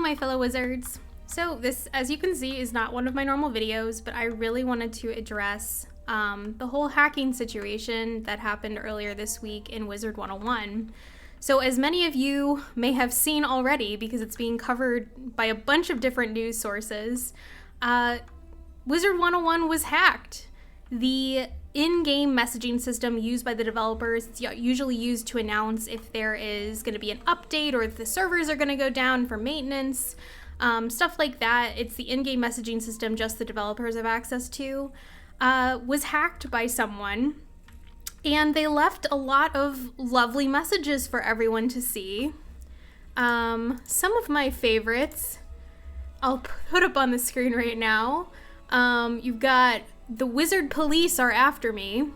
my fellow wizards. So this, as you can see, is not one of my normal videos, but I really wanted to address the whole hacking situation that happened earlier this week in Wizard101. So as many of you may have seen already, because it's being covered by a bunch of different news sources, Wizard101 was hacked. The in-game messaging system used by the developers, it's usually used to announce if there is going to be an update or if the servers are going to go down for maintenance, stuff like that. It's the in-game messaging system just the developers have access to, was hacked by someone, and they left a lot of lovely messages for everyone to see. Some of my favorites I'll put up on the screen right now. You've got "The wizard police are after me,"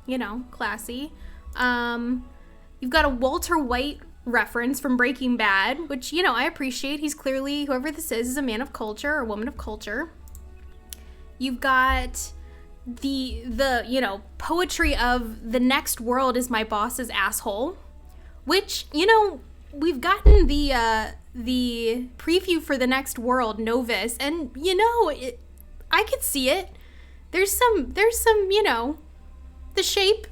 you know, classy. You've got a Walter White reference from Breaking Bad, which, you know, I appreciate. He's clearly, whoever this is a man of culture or a woman of culture. You've got the you know, poetry of "The next world is my boss's asshole," which, you know, we've gotten the preview for "The Next World" Novus, and, you know, I could see it. There's some, you know, the shape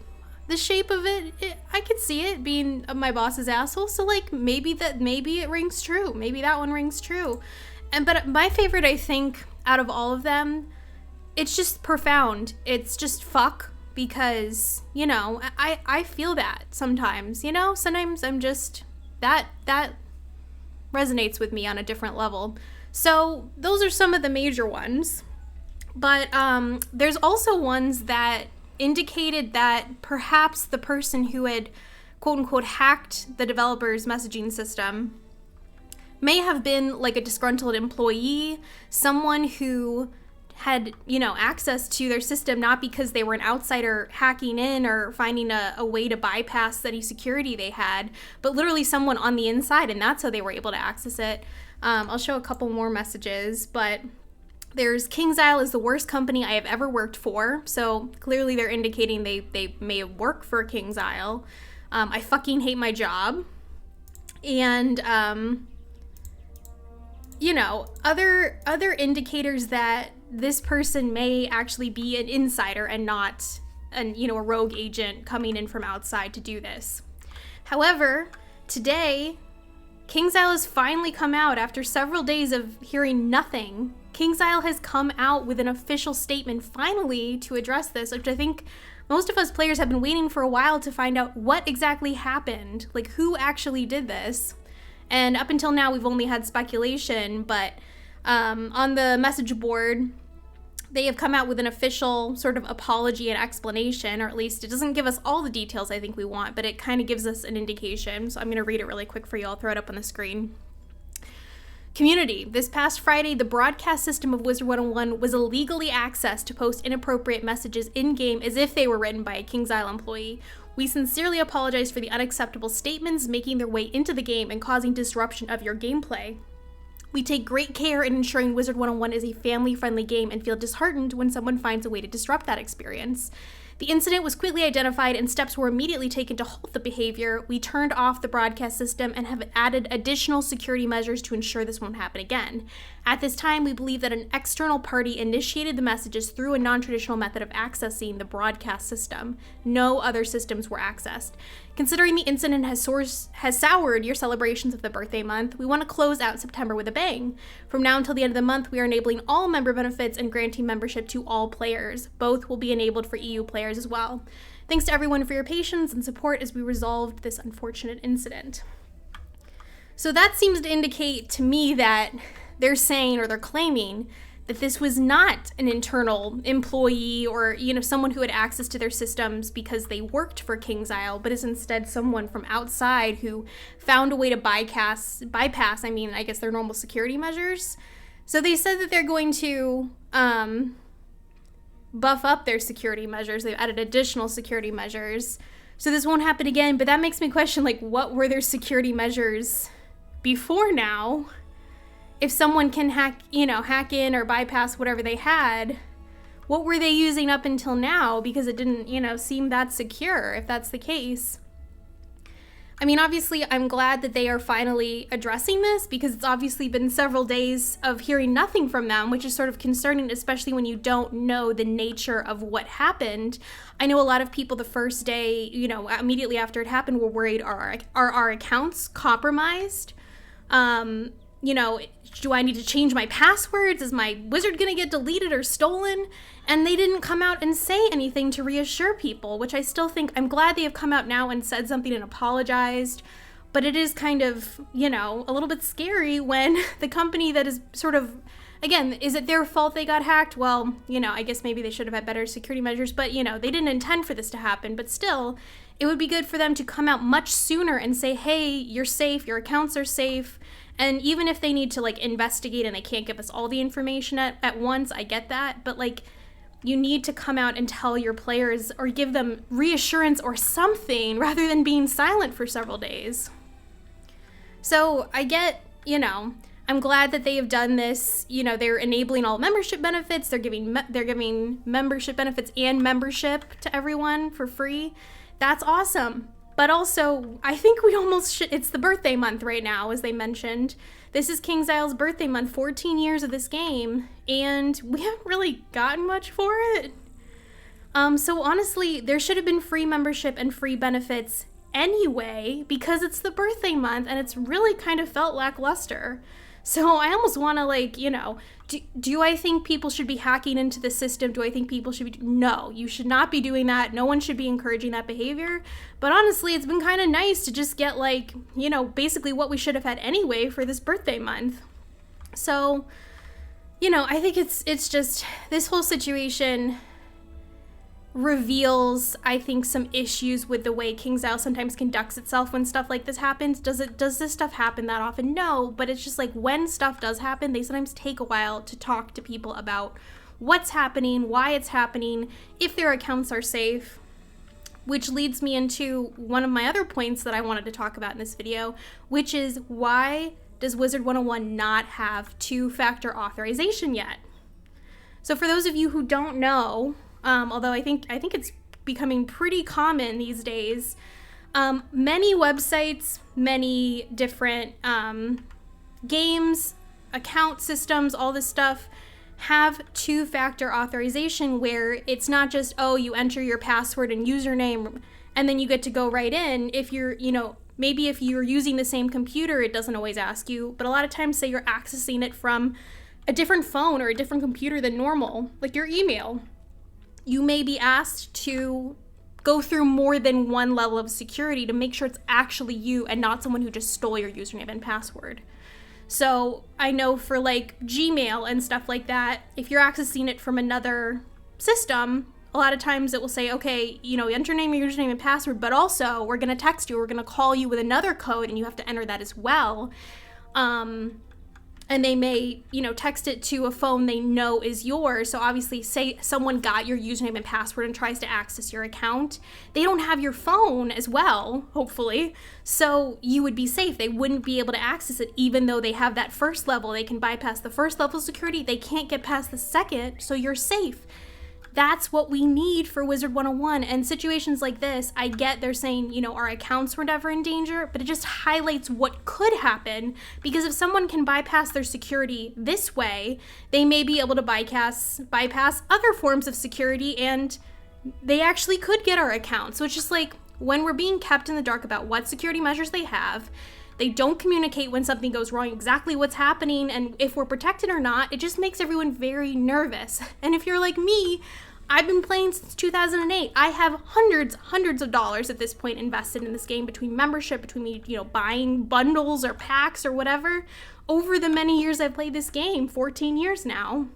of it, I could see it being my boss's asshole. So, like, maybe it rings true. Maybe that one rings true. But my favorite, I think, out of all of them, it's just profound. It's just fuck, because, you know, I feel that sometimes, you know, sometimes I'm just, that resonates with me on a different level. So those are some of the major ones. But there's also ones that indicated that perhaps the person who had, quote-unquote, hacked the developer's messaging system may have been like a disgruntled employee, someone who had, you know, access to their system not because they were an outsider hacking in or finding a way to bypass any security they had, but literally someone on the inside, and that's how they were able to access it. I'll show a couple more messages, but there's "Kingsisle is the worst company I have ever worked for." So clearly they're indicating they may work for Kingsisle. "I fucking hate my job." And, you know, other indicators that this person may actually be an insider and not you know, a rogue agent coming in from outside to do this. However, today, Kingsisle has finally come out after several days of hearing nothing. Kingsisle has come out with an official statement finally to address this, which I think most of us players have been waiting for a while to find out what exactly happened, like who actually did this. And up until now, we've only had speculation, but on the message board, they have come out with an official sort of apology and explanation, or at least it doesn't give us all the details I think we want, but it kind of gives us an indication. So I'm going to read it really quick for you. I'll throw it up on the screen. "Community, this past Friday, the broadcast system of Wizard101 was illegally accessed to post inappropriate messages in-game as if they were written by a Kingsisle employee. We sincerely apologize for the unacceptable statements making their way into the game and causing disruption of your gameplay. We take great care in ensuring Wizard101 is a family-friendly game and feel disheartened when someone finds a way to disrupt that experience. The incident was quickly identified and steps were immediately taken to halt the behavior. We turned off the broadcast system and have added additional security measures to ensure this won't happen again. At this time, we believe that an external party initiated the messages through a non-traditional method of accessing the broadcast system. No other systems were accessed. Considering the incident has soured your celebrations of the birthday month, we want to close out September with a bang. From now until the end of the month, we are enabling all member benefits and granting membership to all players. Both will be enabled for EU players as well. Thanks to everyone for your patience and support as we resolved this unfortunate incident." So that seems to indicate to me that they're saying, or they're claiming, that this was not an internal employee or, you know, someone who had access to their systems because they worked for Kingsisle, but is instead someone from outside who found a way to bypass, I mean, I guess their normal security measures. So they said that they're going to buff up their security measures. They've added additional security measures. So this won't happen again, but that makes me question, like, what were their security measures before now? If someone can hack in or bypass whatever they had, what were they using up until now? Because it didn't, seem that secure, if that's the case. I mean, obviously, I'm glad that they are finally addressing this, because it's obviously been several days of hearing nothing from them, which is sort of concerning, especially when you don't know the nature of what happened. I know a lot of people the first day, you know, immediately after it happened, were worried, are our accounts compromised? You know, do I need to change my passwords? Is my wizard gonna get deleted or stolen? And they didn't come out and say anything to reassure people, which I still think, I'm glad they have come out now and said something and apologized. But it is kind of, you know, a little bit scary when the company that is sort of, again, is it their fault they got hacked? Well, you know, I guess maybe they should have had better security measures, but, you know, they didn't intend for this to happen. But still, it would be good for them to come out much sooner and say, hey, you're safe, your accounts are safe. And even if they need to, like, investigate and they can't give us all the information at once, I get that. But, like, you need to come out and tell your players or give them reassurance or something rather than being silent for several days. So I get, you know, I'm glad that they have done this. You know, they're enabling all membership benefits. They're giving membership benefits and membership to everyone for free. That's awesome. But also, I think we almost should, it's the birthday month right now, as they mentioned. This is KingsIsle's birthday month, 14 years of this game, and we haven't really gotten much for it. So honestly, there should have been free membership and free benefits anyway, because it's the birthday month, and it's really kind of felt lackluster. So I almost want to, like, you know, do I think people should be hacking into the system? Do I think people should be? No, you should not be doing that. No one should be encouraging that behavior. But honestly, it's been kind of nice to just get, like, you know, basically what we should have had anyway for this birthday month. So, you know, I think it's just, this whole situation reveals, I think, some issues with the way KingsIsle sometimes conducts itself when stuff like this happens. Does this stuff happen that often? No, but it's just like when stuff does happen, they sometimes take a while to talk to people about what's happening, why it's happening, if their accounts are safe, which leads me into one of my other points that I wanted to talk about in this video, which is, why does Wizard101 not have two-factor authorization yet? So for those of you who don't know, although I think it's becoming pretty common these days, many websites, many different games, account systems, all this stuff have two-factor authorization, where it's not just, oh, you enter your password and username and then you get to go right in. If you're, you know, maybe if you're using the same computer, it doesn't always ask you, but a lot of times, say you're accessing it from a different phone or a different computer than normal, like your email, you may be asked to go through more than one level of security to make sure it's actually you and not someone who just stole your username and password. So I know for, like, Gmail and stuff like that, if you're accessing it from another system, a lot of times it will say, okay, you know, enter your username and password, but also we're going to text you, we're going to call you with another code, and you have to enter that as well. And they may, you know, text it to a phone they know is yours. So obviously, say someone got your username and password and tries to access your account, they don't have your phone as well, hopefully. So you would be safe. They wouldn't be able to access it, even though they have that first level. They can bypass the first level of security. They can't get past the second, so you're safe. That's what we need for Wizard101. And situations like this, I get they're saying, you know, our accounts were never in danger, but it just highlights what could happen, because if someone can bypass their security this way, they may be able to bypass other forms of security, and they actually could get our account. So it's just like, when we're being kept in the dark about what security measures they have, they don't communicate when something goes wrong, exactly what's happening, and if we're protected or not, it just makes everyone very nervous. And if you're like me, I've been playing since 2008. I have hundreds of dollars at this point invested in this game, between membership, between me, you know, buying bundles or packs or whatever, over the many years I've played this game, 14 years now.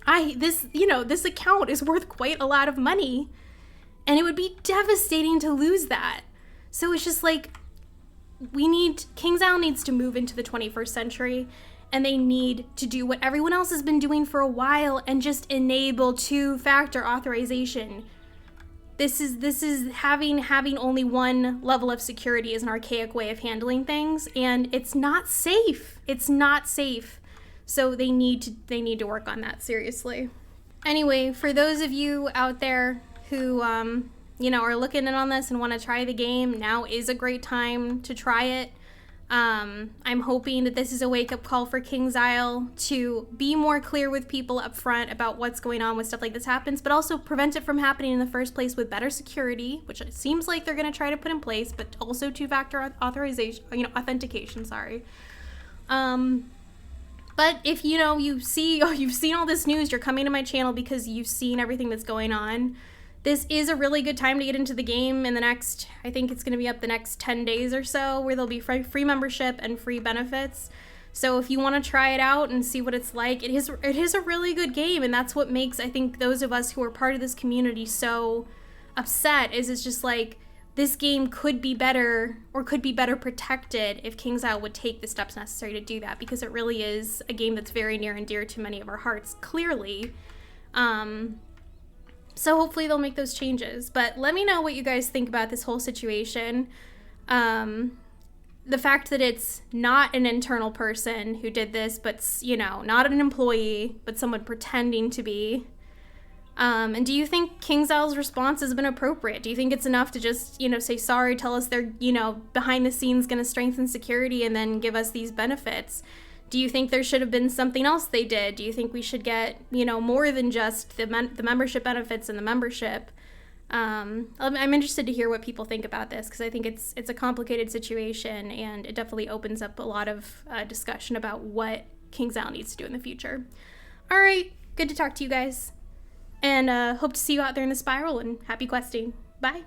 This account is worth quite a lot of money, and it would be devastating to lose that. So it's just like, KingsIsle needs to move into the 21st century, and they need to do what everyone else has been doing for a while and just enable two-factor authorization. This is having only one level of security is an archaic way of handling things, and it's not safe. It's not safe. So they need to work on that seriously. Anyway, for those of you out there who are looking in on this and want to try the game, now is a great time to try it. I'm hoping that this is a wake-up call for KingsIsle to be more clear with people up front about what's going on when stuff like this happens, but also prevent it from happening in the first place with better security, which it seems like they're going to try to put in place, but also two-factor authentication, sorry. But if, you've seen all this news, you're coming to my channel because you've seen everything that's going on, this is a really good time to get into the game in the next, I think it's going to be up the next 10 days or so, where there'll be free membership and free benefits. So if you want to try it out and see what it's like, it is a really good game, and that's what makes, I think, those of us who are part of this community so upset, is it's just like, this game could be better, or could be better protected if KingsIsle would take the steps necessary to do that, because it really is a game that's very near and dear to many of our hearts, clearly. So hopefully they'll make those changes. But let me know what you guys think about this whole situation. The fact that it's not an internal person who did this, but, not an employee, but someone pretending to be. And do you think KingsIsle's response has been appropriate? Do you think it's enough to just, say sorry, tell us they're, behind the scenes going to strengthen security and then give us these benefits? Do you think there should have been something else they did? Do you think we should get, more than just the membership benefits and the membership? I'm interested to hear what people think about this, because I think it's a complicated situation, and it definitely opens up a lot of discussion about what KingsIsle needs to do in the future. All right, good to talk to you guys, and hope to see you out there in the spiral, and happy questing. Bye.